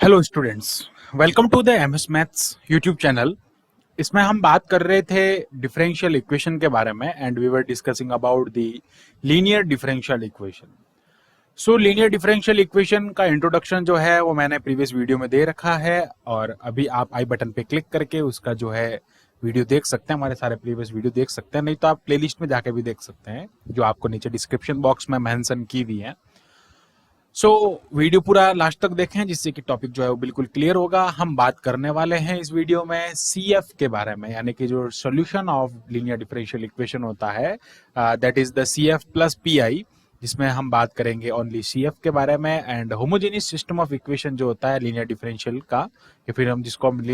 Hello students, welcome to the MS maths YouTube channel. इसमें हम बात कर रहे थे डिफरेंशियल इक्वेशन के बारे में and we were discussing about the linear differential equation. So linear differential equation का इंट्रोडक्शन जो है वो मैंने प्रीवियस वीडियो में दे रखा है और अभी आप आई बटन पे क्लिक करके उसका जो है वीडियो देख सकते हैं, हमारे सारे प्रीवियस वीडियो देख सकते हैं, नहीं तो आप प्लेलिस्ट में जाके भी देख सकते हैं जो आपको नीचे डिस्क्रिप्शन बॉक्स में मेंशन की हुई है। वीडियो पूरा लास्ट तक देखें जिससे कि टॉपिक जो है वो बिल्कुल क्लियर होगा। हम बात करने वाले हैं इस वीडियो में CF के बारे में, यानी कि जो solution of linear differential equation होता है that is the CF plus PI, जिसमें हम बात करेंगे ओनली CF के बारे में। And homogeneous system of equation जो होता है लीनियर डिफरेंशियल का, या फिर हम जिसको हम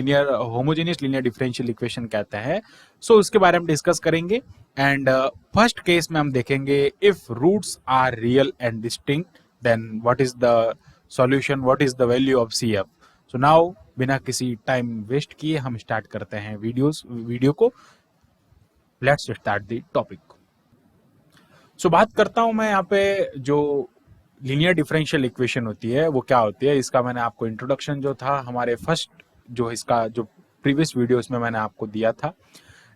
होमोजेनियस लीनियर डिफरेंशियल इक्वेशन कहते हैं, उसके बारे में डिस्कस करेंगे। एंड फर्स्ट केस में हम देखेंगे if roots are real and distinct then what is the solution, what is the value of CF. So now बिना किसी टाइम वेस्ट किए हम स्टार्ट करते हैं वीडियो को। Let's start the topic. बात करता हूं मैं यहाँ पे जो लीनियर डिफरेंशियल इक्वेशन होती है वो क्या होती है। इसका मैंने आपको इंट्रोडक्शन जो था हमारे फर्स्ट जो इसका जो प्रीवियस वीडियोस में मैंने आपको दिया था,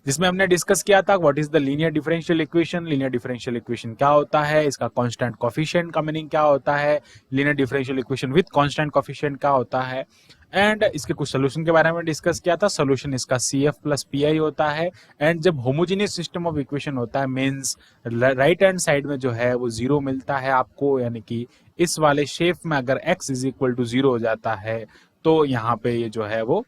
जिसमें हमने डिस्कस किया था what is the linear differential equation. Linear differential equation क्या होता है, इसका कांस्टेंट कोफिशिएंट का मीनिंग क्या होता है, linear differential equation with constant coefficient क्या होता है, एंड इसके कुछ सोल्यूशन के बारे में डिस्कस किया था। सोल्यूशन इसका CF प्लस PI होता है। एंड जब होमोजेनियस सिस्टम ऑफ इक्वेशन होता है मीन्स राइट हैंड साइड में जो है वो जीरो मिलता है आपको, यानी कि इस वाले शेप में अगर x इज इक्वल टू 0 हो जाता है तो यहाँ पे ये जो है वो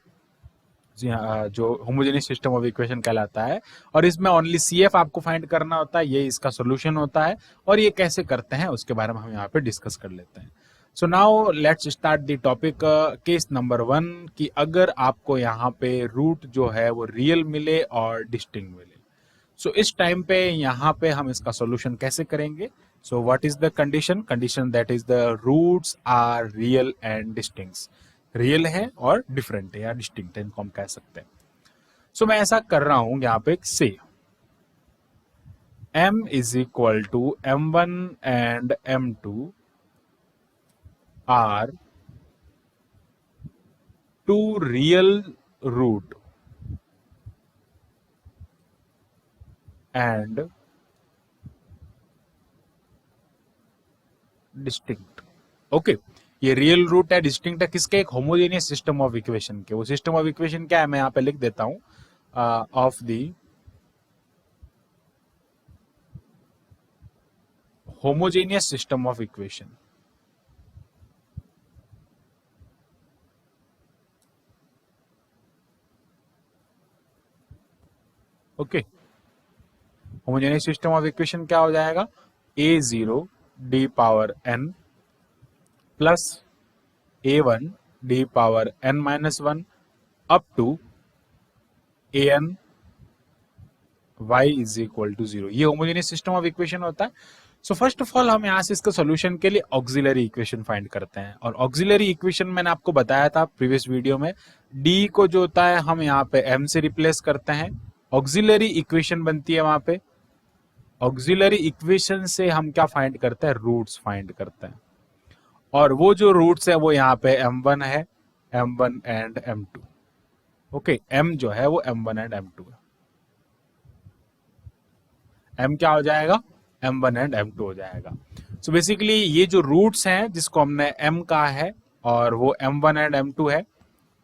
जो होमोजेनियस सिस्टम ऑफ इक्वेशन कहलाता है। और इसमें ओनली CF आपको फाइंड करना होता है, ये इसका सॉल्यूशन होता है। और ये कैसे करते हैं उसके बारे में हम यहाँ पे डिस्कस कर लेते हैं। So now let's start the topic. Case number 1 कि अगर आपको यहाँ पे रूट जो है वो रियल मिले और डिस्टिंक्ट मिले, इस टाइम पे यहाँ पे हम इसका सॉल्यूशन कैसे करेंगे। What is the condition that is the roots are real and distinct. Real है और डिफरेंट है या डिस्टिंक्ट है, इनको हम कह सकते हैं। मैं ऐसा कर रहा हूं यहाँ पे से m is equal to M1 and M2 are two real root and distinct. Okay, ये रियल रूट है, डिस्टिंक्ट है किसके, एक होमोजेनियस सिस्टम ऑफ इक्वेशन के। वो सिस्टम ऑफ इक्वेशन क्या है मैं यहाँ पे लिख देता हूं, of the homogeneous system of equation. Okay, homogeneous system of equation क्या हो जाएगा, A0 d power n plus A1 d power n minus 1 up to an y is equal to 0। ये होमोजेनियस सिस्टम ऑफ इक्वेशन होता है। First of all हम यहाँ से इसका सॉल्यूशन के लिए ऑक्सिलरी इक्वेशन फाइंड करते हैं। और ऑक्सिलरी इक्वेशन मैंने आपको बताया था प्रीवियस वीडियो में, d को जो होता है हम यहाँ पे m से रिप्लेस करते हैं, ऑक्सिलरी इक्वेशन बनती है वहां पे। ऑक्सिलरी इक्वेशन से हम क्या फाइंड करते हैं, रूट्स फाइंड करते हैं। और वो जो रूट्स है वो यहाँ पे M1 है, M1 and M2। Okay, M जो है वो M1 एंड M2 है। M क्या हो जाएगा, M1 एंड M2 हो जाएगा। बेसिकली ये जो रूट्स हैं जिसको हमने M कहा है और वो M1 एंड M2 है।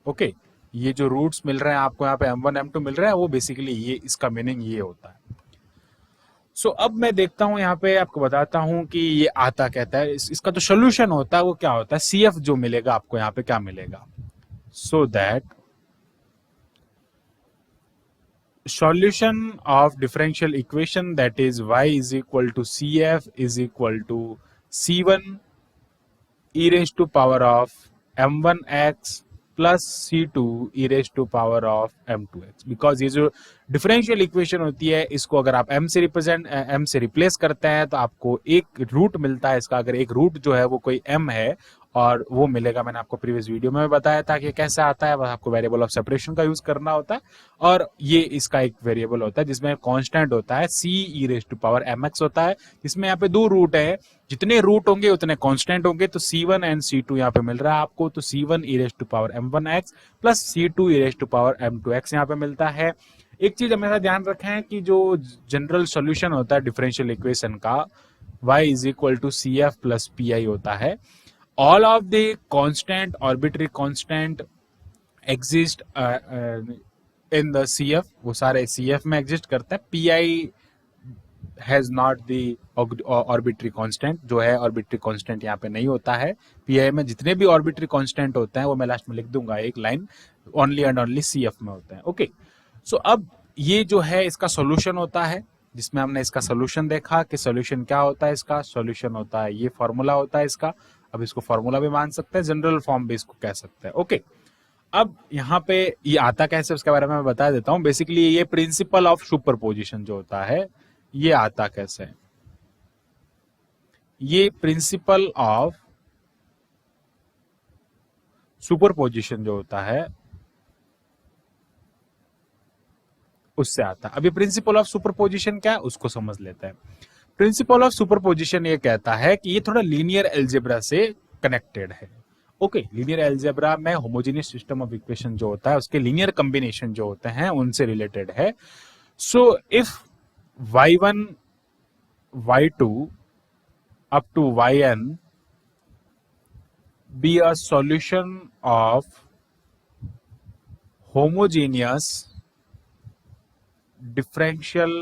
ओके, ये जो रूट्स मिल रहे हैं आपको यहाँ पे M1 M2 मिल रहा है, वो बेसिकली ये इसका मीनिंग ये होता है। अब मैं देखता हूं यहाँ पे आपको बताता हूं कि ये आता कहता है, इसका जो सोल्यूशन होता है वो क्या होता है, CF जो मिलेगा आपको यहाँ पे क्या मिलेगा, that solution of differential equation that is y is equal to CF is equal to C1 e raised to power of M1x plus C2 e raised to power of M2x। Because ये जो differential equation होती है इसको अगर आप m से replace करते हैं तो आपको एक रूट मिलता है इसका। अगर एक रूट जो है वो कोई m है और वो मिलेगा। मैंने आपको प्रीवियस वीडियो में बताया था कि कैसे आता है, बस आपको वेरिएबल ऑफ सेपरेशन का यूज करना होता है। और ये इसका एक वेरिएबल होता है जिसमें कांस्टेंट होता है c e raise to power mx होता है, जिसमें यहाँ पे दो रूट है, जितने रूट होंगे उतने कांस्टेंट होंगे। तो c1 एंड c2 यहाँ पे मिल रहा है आपको, तो c1 e raise to power m1x plus c2 e raise to power m2x यहाँ पे मिलता है। एक चीज हमेशा ध्यान रखें कि जो जनरल सॉल्यूशन होता है डिफरेंशियल इक्वेशन का, y is equal to C F plus P I होता है। All of the constant arbitrary constant exist in the C F, वो सारे सी एफ में एग्जिस्ट करते हैं। P I has not the arbitrary constant, जो है ऑर्बिट्री कांस्टेंट यहाँ पे नहीं होता है। पीआई में जितने भी ऑर्बिट्री कांस्टेंट होते हैं वो मैं लास्ट में लिख दूंगा एक line, only and only CF में होते हैं। ओके, सो अब ये जो है इसका सॉल्यूशन होता है, जिसमें हमने इसका सॉल्यूशन देखा कि सॉल्यूशन क्या होता है। इसका सॉल्यूशन होता है, ये फॉर्मूला होता है इसका। अब इसको फॉर्मूला भी मान सकते हैं, जनरल फॉर्म भी इसको कह सकते हैं। ओके, अब यहाँ पे ये आता कैसे उसके बारे में मैं बता देता हूँ। बेसिकली ये प्रिंसिपल ऑफ सुपरपोजिशन जो होता है ये आता कैसे है। ये प्रिंसिपल ऑफ सुपरपोजिशन जो होता है उससे आता है। अभी प्रिंसिपल ऑफ सुपरपोजिशन क्या है उसको समझ लेते हैं। प्रिंसिपल ऑफ सुपरपोजिशन ये कहता है कि ये थोड़ा लीनियर एल्जेब्रा से कनेक्टेड है। ओके, लीनियर एल्जेब्रा में होमोजेनियस सिस्टम ऑफ इक्वेशन जो होता है उसके लीनियर कॉम्बिनेशन जो होते हैं उनसे रिलेटेड है। So if y1 y2 up to yn be a solution of homogeneous differential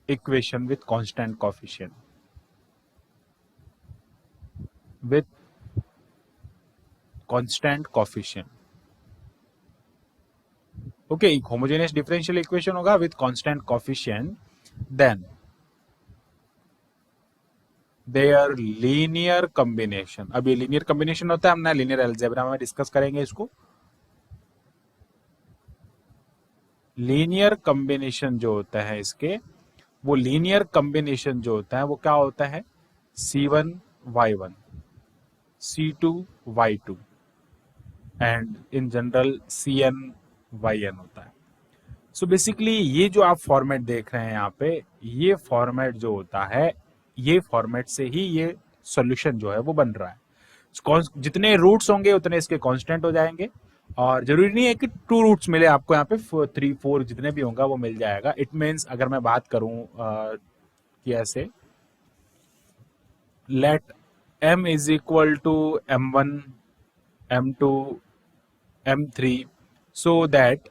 equation with constant coefficient, with constant coefficient। Okay, एक होमोजेनियस डिफरेंशियल इक्वेशन होगा with constant coefficient, then there linear combination. अब ये linear combination होता है, हमने linear algebra में discuss करेंगे इसको। लीनियर कॉम्बिनेशन जो होता है इसके, वो लीनियर कॉम्बिनेशन जो होता है वो क्या होता है, c1 y1 c2 y2 and in general cn yn होता है। सो बेसिकली ये जो आप फॉर्मेट देख रहे हैं यहाँ पे, ये फॉर्मेट जो होता है, ये फॉर्मेट से ही ये सॉल्यूशन जो है वो बन रहा है। जितने रूट्स होंगे उतने इसके कांस्टेंट हो जाएंगे, और जरूरी नहीं है कि 2 रूट्स मिले आपको यहाँ पे, 3 4 जितने भी होंगे वो मिल जाएगा। इट मीन्स अगर मैं बात करूं कि ऐसे let m is equal to m1 m2 m3 so that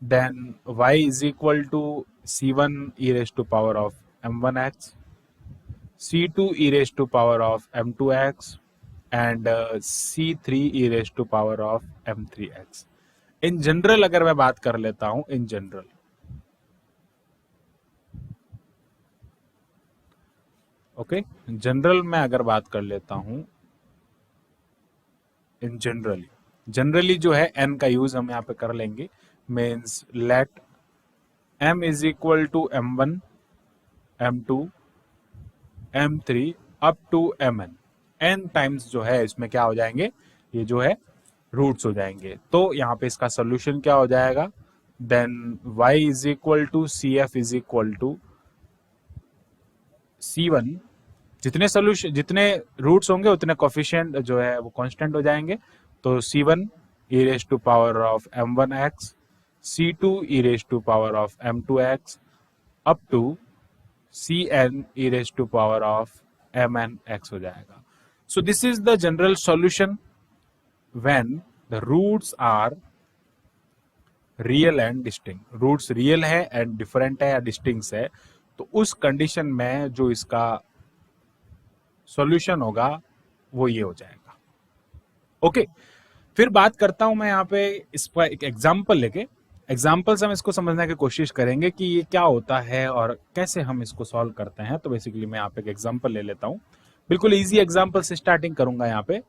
then y is equal to c1 e raised to power of m1x, c2 e raised to power of m2x and c3 e raised to power of m3x। In general अगर मैं बात कर लेता हूं, in general, okay, general में अगर बात कर लेता हूं, इन जनरली जो है n का यूज हम यहाँ पे कर लेंगे। Means let m is equal to m1 m2 m3 up to mn, n times जो है इसमें क्या हो जाएंगे, ये जो है रूट्स हो जाएंगे। तो यहाँ पे इसका सोल्यूशन क्या हो जाएगा, then y is equal to C F is equal to c1, जितने सोल्यूशन जितने रूट्स होंगे उतने कोफिशिएंट जो है वो कांस्टेंट हो जाएंगे। तो c1 e raise to power of m1x, c2 e raise to power of m2x up to cn e raise to power of mnx हो जाएगा। So this is the general solution when the roots are real and distinct. Roots real है and different है या distinct है, तो उस condition में जो इसका सॉल्यूशन होगा वो ये हो जाएगा। ओके, फिर बात करता हूं मैं यहाँ पे इस पर एक एग्जांपल लेके। एग्जांपल से हम इसको समझने की कोशिश करेंगे कि ये क्या होता है और कैसे हम इसको सॉल्व करते हैं। तो बेसिकली मैं यहाँ पे एक एग्जांपल ले लेता हूँ, बिल्कुल इजी एग्जांपल से स्टार्टिंग करूंगा यहाँ पे।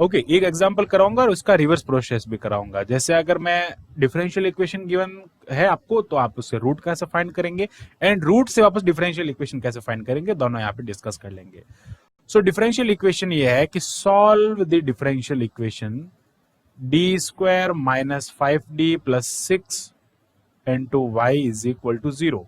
ओके, एक एग्जांपल कराऊंगा और उसका रिवर्स प्रोसेस भी कराऊंगा। जैसे अगर मैं डिफरेंशियल इक्वेशन गिवन है आपको, तो आप उससे रूट कैसे फाइंड करेंगे एंड रूट से वापस डिफरेंशियल इक्वेशन कैसे फाइंड करेंगे, दोनों यहाँ पे डिस्कस कर लेंगे। सो डिफरेंशियल इक्वेशन ये है कि solve the differential equation D square minus 5d plus 6 into y is equal to 0।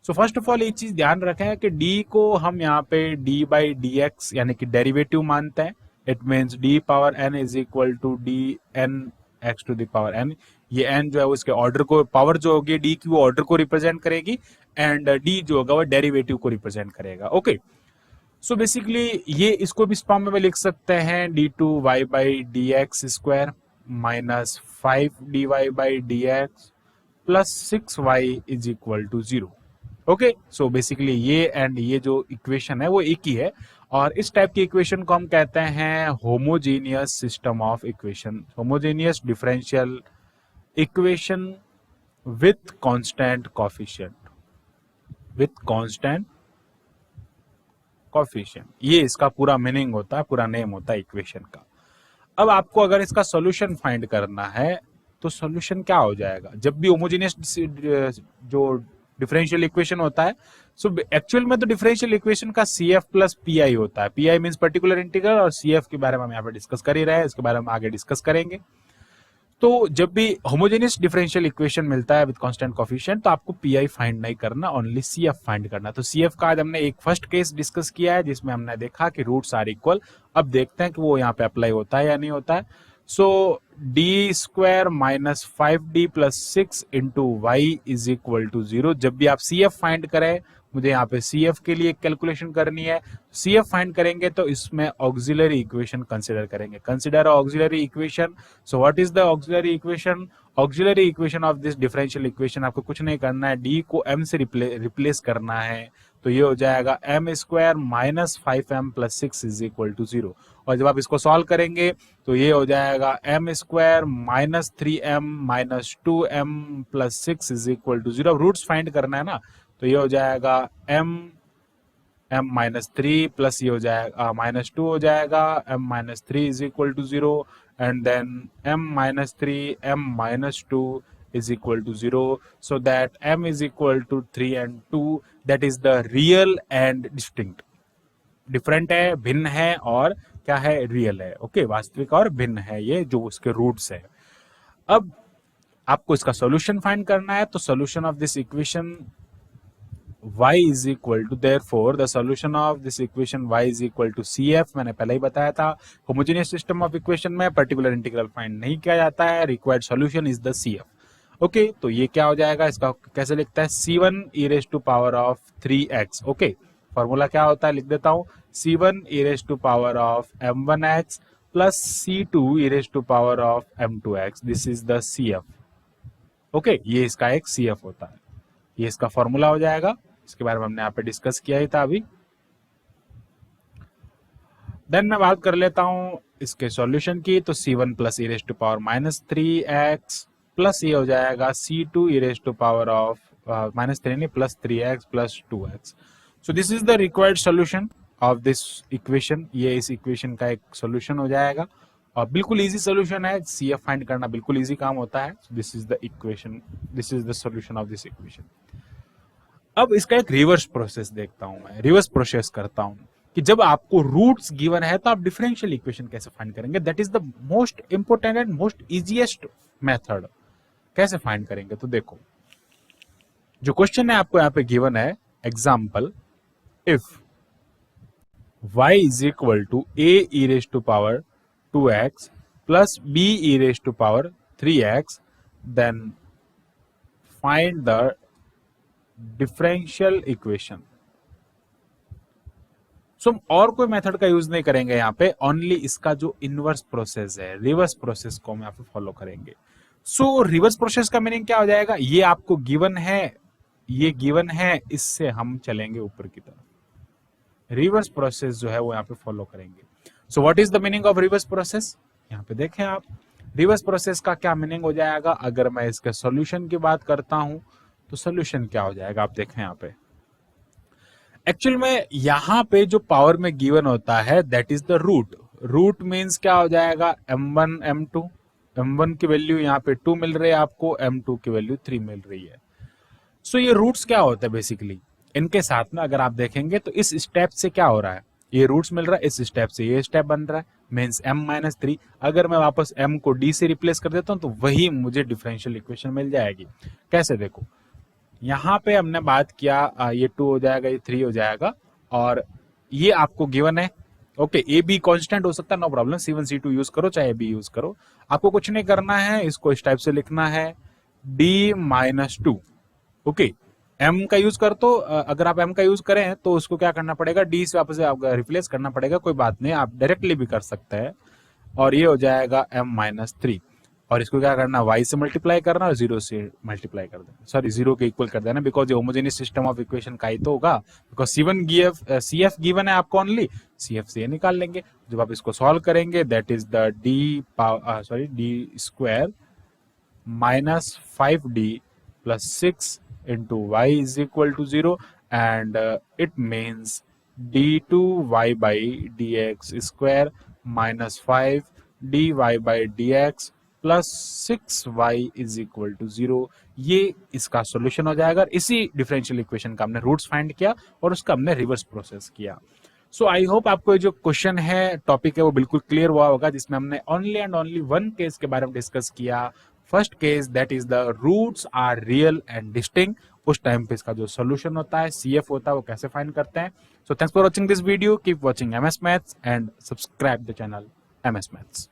So first of all एक चीज ध्यान रखें कि d को हम यहाँ पे d बाई डी एक्स यानी कि डेरिवेटिव मानते हैं। It means d power n is equal to D N X to the power n। ये n जो है उसके ऑर्डर को, पावर जो होगी d की वो ऑर्डर को रिप्रेजेंट करेगी एंड d जो होगा वो डेरिवेटिव को रिप्रेजेंट करेगा। ओके, सो बेसिकली ये इसको भी इस फॉर्म में लिख सकते हैं d2y by D X square minus 5dy by D X plus 6y is equal to 0। Okay, so basically ये एंड ये जो इक्वेशन है वो एक ही है और इस टाइप की इक्वेशन को हम कहते हैं homogeneous system of equation, homogeneous differential equation with constant coefficient, with constant coefficient. ये इसका पूरा मीनिंग होता है, पूरा नेम होता है इक्वेशन का। अब आपको अगर इसका सॉल्यूशन फाइंड करना है तो सॉल्यूशन क्या हो जाएगा? जब भी होमोजेनियस जो डिफरेंशियल इक्वेशन होता है, सो एक्चुअल में तो डिफरेंशियल इक्वेशन का CF प्लस PI होता है। PI मींस पर्टिकुलर इंटीग्रल और CF के बारे में हम यहाँ पे डिस्कस कर ही रहे हैं, इसके बारे में आगे डिस्कस करेंगे। तो जब भी होमोजेनियस डिफरेंशियल इक्वेशन मिलता है विद कांस्टेंट कोएफिशिएंट तो आपको PI फाइंड नहीं करना, ओनली CF फाइंड करना। तो CF का आज हमने एक फर्स्ट केस डिस्कस किया है जिसमें हमने देखा कि रूट्स आर इक्वल। अब देखते हैं कि वो यहाँ पे अप्लाई होता है या नहीं होता है। So d square minus 5d plus 6 into y is equal to 0। जब भी आप CF फाइंड करें, मुझे यहाँ पे CF के लिए कैलकुलेशन करनी है। CF फाइंड करेंगे तो इसमें ऑक्सिलरी इक्वेशन कंसिडर करेंगे। Consider auxiliary equation. So what is the auxiliary equation? Auxiliary equation of this differential equation आपको कुछ नहीं करना है, d को m से रिप्लेस करना है। तो ये हो जाएगा m square minus 5m plus 6 is equal to 0। और जब आप इसको सॉल्व करेंगे तो ये हो जाएगा m square minus 3m minus 2m plus 6 is equal to 0। अब रूट्स फाइंड करना है ना, तो ये हो जाएगा m माइनस 3 प्लस ये हो जाएगा माइनस 2 हो जाएगा m minus 3 is equal to 0 and then m minus 3 m minus 2 is equal to 0, so that m is equal to 3 and 2, that is the real and distinct। Different है, भिन्न है, और क्या है? रियल है। ओके, वास्तविक और भिन्न है ये जो उसके रूट्स है। अब आपको इसका सॉल्यूशन फाइंड करना है, तो solution of this equation y is equal to, therefore the solution of this equation y is equal to CF। मैंने पहले ही बताया था होमोजेनियस सिस्टम ऑफ इक्वेशन में पर्टिकुलर इंटीग्रल फाइंड नहीं किया जाता है, required solution is the CF। Okay, तो ये क्या हो जाएगा? इसका कैसे लिखता है? C1 e raised to power of 3x। Okay, formula क्या होता है लिख देता हूं, C1 e raised to power of m1x plus C2 e raised to power of m2x। This is the CF। Okay, ये इसका एक CF होता है, ये इसका फॉर्मूला हो जाएगा। इसके बारे में हमने यहाँ पे डिस्कस किया ही था अभी। देन मैं बात कर लेता हूं इसके सॉल्यूशन की। तो C1 plus e raised to power minus 3x plus ये हो जाएगा C2 e raised to power of minus 3 नहीं plus 3x plus 2x। So this is the required solution of this equation. ये इस इक्वेशन का एक सॉल्यूशन हो जाएगा और बिल्कुल इजी सॉल्यूशन है। CF फाइंड करना बिल्कुल इजी काम होता है। This is the equation, this is the solution of this equation. अब इसका एक रिवर्स प्रोसेस देखता हूं मैं, रिवर्स प्रोसेस करता हूं कि जब आपको रूट्स गिवन है तो आप डिफरेंशियल इक्वेशन कैसे फाइंड करेंगे। That is the most important and most easiest method. कैसे फाइंड करेंगे? तो देखो, जो क्वेश्चन है आपको यहाँ पे गिवन है, example, if y is equal to a e raised to power 2x plus b e raised to power 3x, then find the differential equation. So और कोई मेथड का यूज नहीं करेंगे यहाँ पे, ओनली इसका जो इनवर्स प्रोसेस है, रिवर्स प्रोसेस को हम यहाँ पे फॉलो करेंगे। सो रिवर्स प्रोसेस का मीनिंग क्या हो जाएगा? ये आपको गिवन है, ये गिवन है, इससे हम चलेंगे ऊपर की तरफ। रिवर्स प्रोसेस जो है वो यहाँ पे फॉलो करेंगे। So what is the meaning of reverse process? यहाँ पे देखें आप, रिवर्स प्रोसेस का क्या मीनिंग हो जाएगा? अगर मैं इसके सॉल्यूशन की बात करता हूं तो सॉल्यूशन क्या हो जाएगा? आप देखें यहाँ पे, एक्चुअल में यहाँ पे जो पावर में गिवन होता है that is the root. Root means क्या हो जाएगा? m1 m2। m1 की वैल्यू यहाँ पे 2 मिल रही है आपको, m2 की वैल्यू 3 मिल रही है। सो ये रूट्स क्या होता है बेसिकली? इनके साथ में अगर आप देखेंगे तो इस स्टेप से क्या हो रहा है, ये रूट्स मिल रहा है, इस स्टेप से ये स्टेप बन रहा है, मीन्स m-3। अगर मैं वापस m को d से रिप्लेस कर देता हूँ तो वही मुझे डिफरेंशियल इक्वेशन मिल जाएगी। कैसे, देखो यहाँ पे हमने बात किया ये 2 हो जाएगा, ये 3 हो जाएगा, और ये आपको गिवन है। ओके, ए बी कॉन्स्टेंट हो सकता है, no problem, C1 C2 use करो चाहे बी यूज करो, आपको कुछ नहीं करना है, इसको इस टाइप से लिखना है d-2। ओके, m का यूज कर, तो अगर आप m का यूज करें तो उसको क्या करना पड़ेगा, d से वापस रिप्लेस करना पड़ेगा, कोई बात नहीं, आप डायरेक्टली भी कर सकते हैं, और ये हो जाएगा m-3, और इसको क्या करना, y से मल्टीप्लाई करना और 0 से मल्टीप्लाई कर देना, सॉरी 0 के इक्वल कर देना, बिकॉज ये होमोजेनियस सिस्टम ऑफ इक्वेशन का ही तो होगा, बिकॉज CF गिवन है आपको ओनली, CF से ये निकाल लेंगे। जब आप इसको सॉल्व करेंगे, that is the d square minus 5d plus 6 into y is equal to 0, and it means d2y by dx square minus 5 dy by dx plus 6y is equal to 0। ये इसका सॉल्यूशन हो जाएगा। इसी differential equation का हमने roots find किया और उसका हमने रिवर्स प्रोसेस किया। सो आई होप आपको जो क्वेश्चन है, टॉपिक है, वो बिल्कुल क्लियर हुआ होगा, जिसमें हमने only and only one case के बारे में डिस्कस किया। First case, that is the roots are real and distinct. उस टाइम पे इसका जो सोल्यूशन होता है, CF होता है, वो कैसे फाइंड करते हैं। So thanks for watching this video, keep watching MS maths and subscribe the channel MS maths.